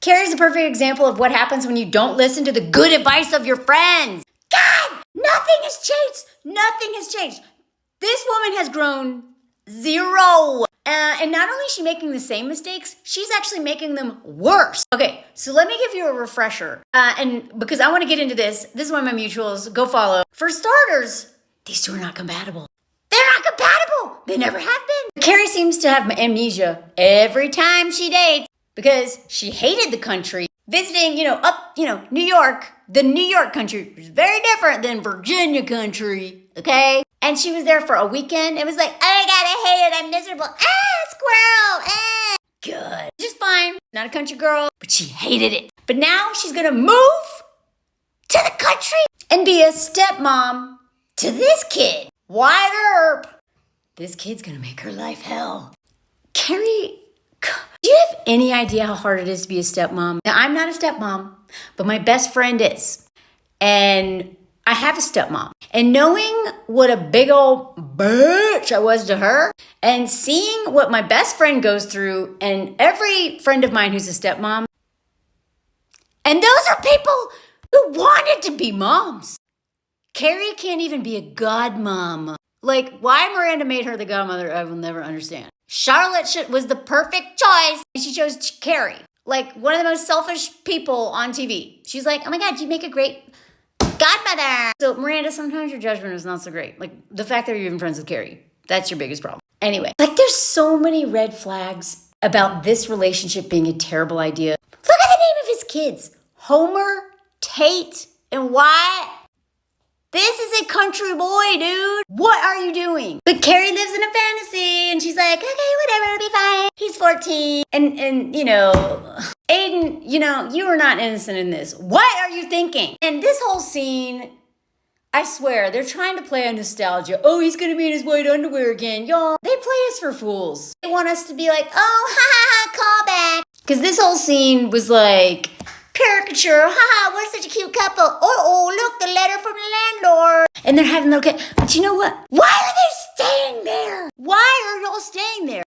Carrie's a perfect example of what happens when you don't listen to the good advice of your friends. God, nothing has changed. Nothing has changed. This woman has grown zero. And not only is she making the same mistakes, she's actually making them worse. Okay, so let me give you a refresher. And because I want to get into this is one of my mutuals. Go follow. For starters, these two are not compatible. They're not compatible. They never have been. Carrie seems to have amnesia every time she dates because she hated the country. Visiting, New York. The New York country is very different than Virginia country, okay? And she was there for a weekend. It was like, oh my God, I hate it. I'm miserable. Squirrel. Good. Just fine. Not a country girl, but she hated it. But now she's going to move to the country and be a stepmom to this kid. Wide herp. This kid's going to make her life hell. Carrie, do you have any idea how hard it is to be a stepmom? Now, I'm not a stepmom, but my best friend is. And I have a stepmom. And knowing what a big old bitch I was to her and seeing what my best friend goes through and every friend of mine who's a stepmom, and those are people who wanted to be moms. Carrie can't even be a godmom. Like, why Miranda made her the godmother, I will never understand. Charlotte was the perfect choice, and she chose Carrie. Like, one of the most selfish people on TV. She's like, oh my God, you make a great godmother. So, Miranda, sometimes your judgment is not so great. Like, the fact that you're even friends with Carrie, that's your biggest problem. Anyway, there's so many red flags about this relationship being a terrible idea. Look at the name of his kids. Homer, Tate, and Wyatt. This is a country boy, dude. What are you doing? But Carrie lives in a fantasy, and she's like, okay, whatever, it'll be fine. He's 14. And Aiden, you are not innocent in this. What are you thinking? And this whole scene, I swear, they're trying to play on nostalgia. Oh, he's going to be in his white underwear again. Y'all, they play us for fools. They want us to be like, oh, call back. Because this whole scene was like, caricature, we're such a cute couple. Oh, look, the letter from the landlord. And they're having their kid. But you know what? Why are they staying there? Why are y'all staying there?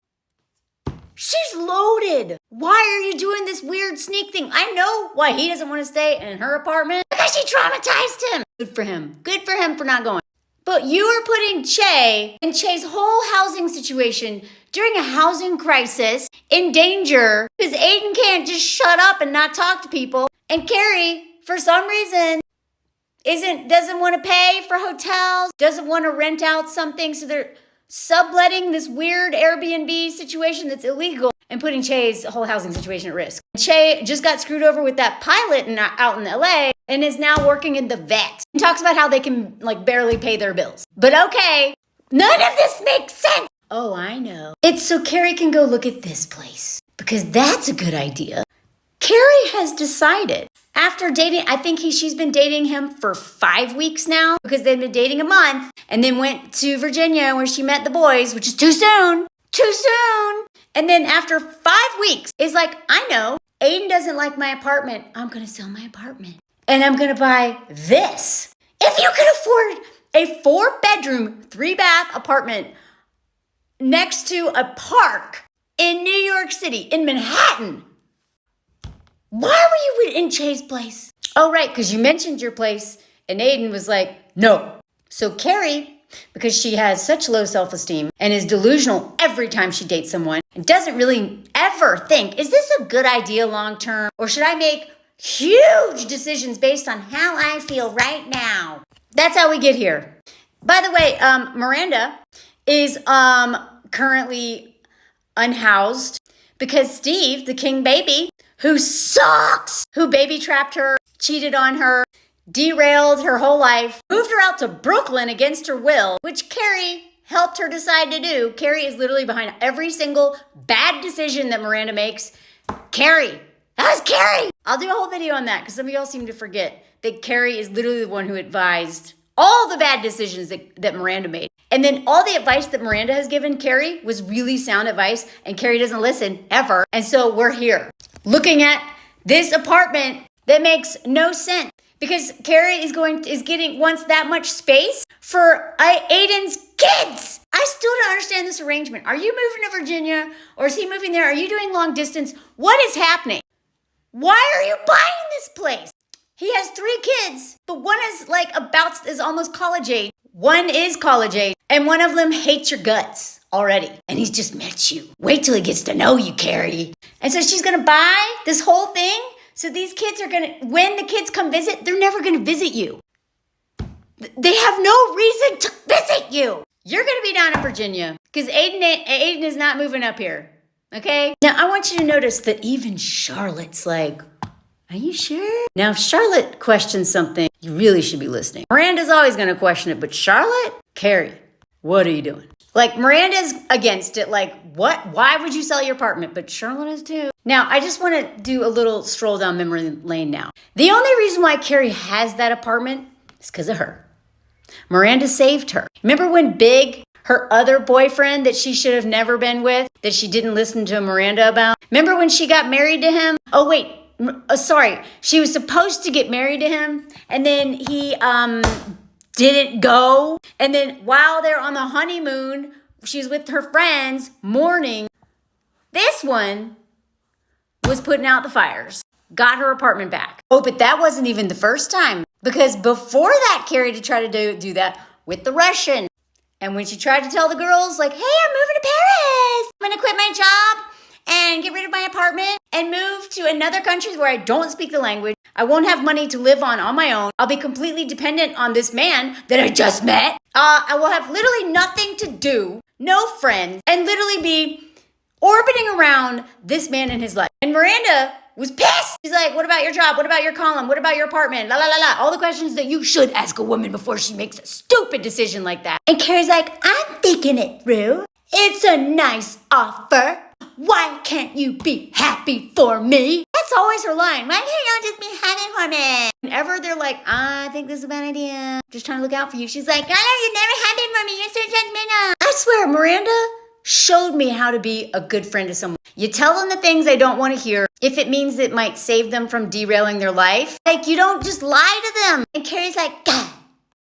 She's loaded. Why are you doing this weird sneak thing? I know why he doesn't want to stay in her apartment. Because she traumatized him. Good for him. Good for him for not going. But you are putting Che and Che's whole housing situation during a housing crisis in danger because Aiden can't just shut up and not talk to people. And Carrie, for some reason, doesn't want to pay for hotels, doesn't want to rent out something. So they're subletting this weird Airbnb situation that's illegal and putting Che's whole housing situation at risk. Che just got screwed over with that pilot out in LA and is now working in the vet. And talks about how they can barely pay their bills. But okay, none of this makes sense. Oh, I know. It's so Carrie can go look at this place because that's a good idea. Carrie has decided after dating, I think she's been dating him for 5 weeks now because they've been dating a month and then went to Virginia where she met the boys, which is too soon. Too soon. And then after 5 weeks, is like, I know, Aiden doesn't like my apartment. I'm going to sell my apartment. And I'm going to buy this. If you can afford a 4-bedroom, 3-bath apartment next to a park in New York City, in Manhattan, why were you in Che's place? Oh, right, because you mentioned your place, and Aiden was like, no. So Carrie, because she has such low self-esteem and is delusional every time she dates someone and doesn't really ever think, is this a good idea long-term? Or should I make huge decisions based on how I feel right now? That's how we get here. By the way, Miranda is currently unhoused because Steve, the king baby, who sucks, who baby trapped her, cheated on her, derailed her whole life, moved her out to Brooklyn against her will, which Carrie helped her decide to do. Carrie is literally behind every single bad decision that Miranda makes. Carrie, that was Carrie. I'll do a whole video on that because some of y'all seem to forget that Carrie is literally the one who advised all the bad decisions that Miranda made. And then all the advice that Miranda has given Carrie was really sound advice, and Carrie doesn't listen ever. And so we're here looking at this apartment that makes no sense because Carrie wants that much space for Aiden's kids. I still don't understand this arrangement. Are you moving to Virginia or is he moving there? Are you doing long distance? What is happening? Why are you buying this place? He has 3 kids, but one is almost college age. One is college age, and one of them hates your guts already. And he's just met you. Wait till he gets to know you, Carrie. And so she's gonna buy this whole thing. So these kids when the kids come visit, they're never gonna visit you. They have no reason to visit you. You're gonna be down in Virginia because Aiden is not moving up here. Okay? Now I want you to notice that even Charlotte's like, are you sure? Now, if Charlotte questions something, you really should be listening. Miranda's always going to question it, but Charlotte? Carrie, what are you doing? Like, Miranda's against it. Like, what? Why would you sell your apartment? But Charlotte is too. Now, I just want to do a little stroll down memory lane now. The only reason why Carrie has that apartment is because of her. Miranda saved her. Remember when Big, her other boyfriend that she should have never been with, that she didn't listen to Miranda about? Remember when she got married to him? Oh, wait. She was supposed to get married to him, and then he didn't go. And then while they're on the honeymoon, she's with her friends mourning. This one was putting out the fires, got her apartment back. Oh, but that wasn't even the first time, because before that, Carrie to try to do that with the Russian. And when she tried to tell the girls, like, hey, I'm moving to Paris. I'm gonna quit my job and get rid of my apartment and move to another country where I don't speak the language. I won't have money to live on my own. I'll be completely dependent on this man that I just met. I will have literally nothing to do, no friends, and literally be orbiting around this man in his life. And Miranda was pissed. She's like, what about your job? What about your column? What about your apartment? La, la, la, la. All the questions that you should ask a woman before she makes a stupid decision like that. And Carrie's like, I'm thinking it through. It's a nice offer. Why can't you be happy for me? That's always her line. Why can't you just be happy for me? Whenever they're like, I think this is a bad idea, just trying to look out for you, she's like, I know you're never happy for me. You're so judgmental. I swear, Miranda showed me how to be a good friend to someone. You tell them the things they don't want to hear if it means it might save them from derailing their life. Like, you don't just lie to them. And Carrie's like, God,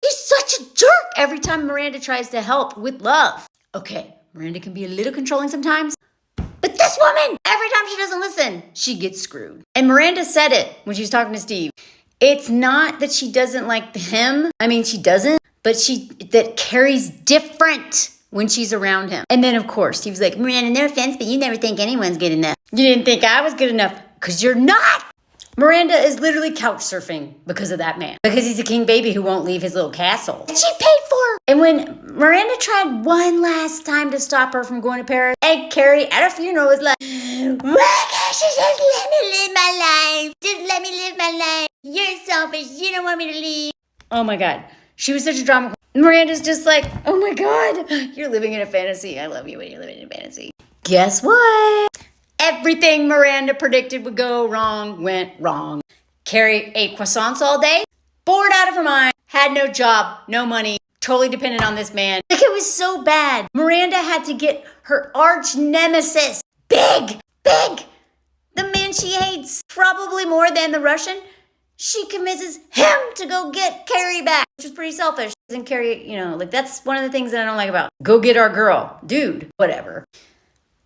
he's such a jerk every time Miranda tries to help with love. Okay, Miranda can be a little controlling sometimes. But this woman, every time she doesn't listen, she gets screwed. And Miranda said it when she was talking to Steve. It's not that she doesn't like him. I mean, she doesn't, but that Carrie's different when she's around him. And then, of course, Steve's like, Miranda, no offense, but you never think anyone's good enough. You didn't think I was good enough because you're not. Miranda is literally couch surfing because of that man. Because he's a king baby who won't leave his little castle. And she paid for. And when Miranda tried one last time to stop her from going to Paris, and Carrie at her funeral was like, why can't you just let me live my life? Just let me live my life. You're selfish. You don't want me to leave. Oh my God. She was such a drama queen. Miranda's just like, oh my God, you're living in a fantasy. I love you when you're living in a fantasy. Guess what? Everything Miranda predicted would go wrong went wrong. Carrie ate croissants all day, bored out of her mind, had no job, no money, totally dependent on this man. Like, it was so bad. Miranda had to get her arch nemesis, Big, the man she hates, probably more than the Russian. She convinces him to go get Carrie back, which is pretty selfish. And Carrie, that's one of the things that I don't like about, go get our girl. Dude, whatever.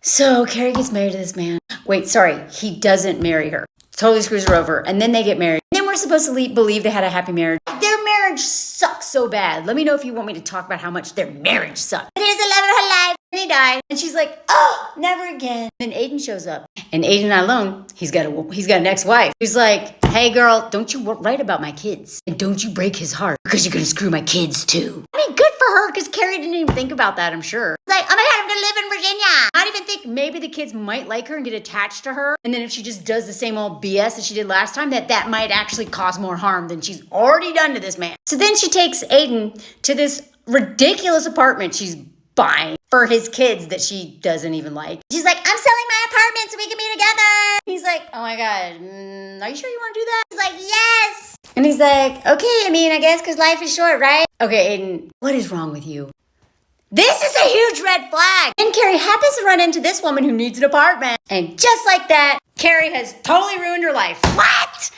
So Carrie gets married to this man. Wait, sorry, he doesn't marry her. Totally screws her over. And then they get married. And then we're supposed to believe they had a happy marriage. Their marriage sucks so bad. Let me know if you want me to talk about how much their marriage sucks. But here's the love of her life. And he died. And she's like, oh, never again. Then Aiden shows up. And Aiden not alone, he's got an ex-wife. He's like, hey girl, don't you write about my kids. And don't you break his heart because you're going to screw my kids too. I mean, good for her because Carrie didn't even think about that, I'm sure. Like, oh my God, I'm going to live in Virginia. I don't even think maybe the kids might like her and get attached to her. And then if she just does the same old BS that she did last time, that might actually cause more harm than she's already done to this man. So then she takes Aiden to this ridiculous apartment she's buying for his kids that she doesn't even like. She's like, I'm selling my apartment so we can be together. He's like, oh my God, are you sure you want to do that? He's like, yes. And he's like, okay, I guess because life is short, right? Okay, Aiden, what is wrong with you? This is a huge red flag. And Carrie happens to run into this woman who needs an apartment. And just like that, Carrie has totally ruined her life. What?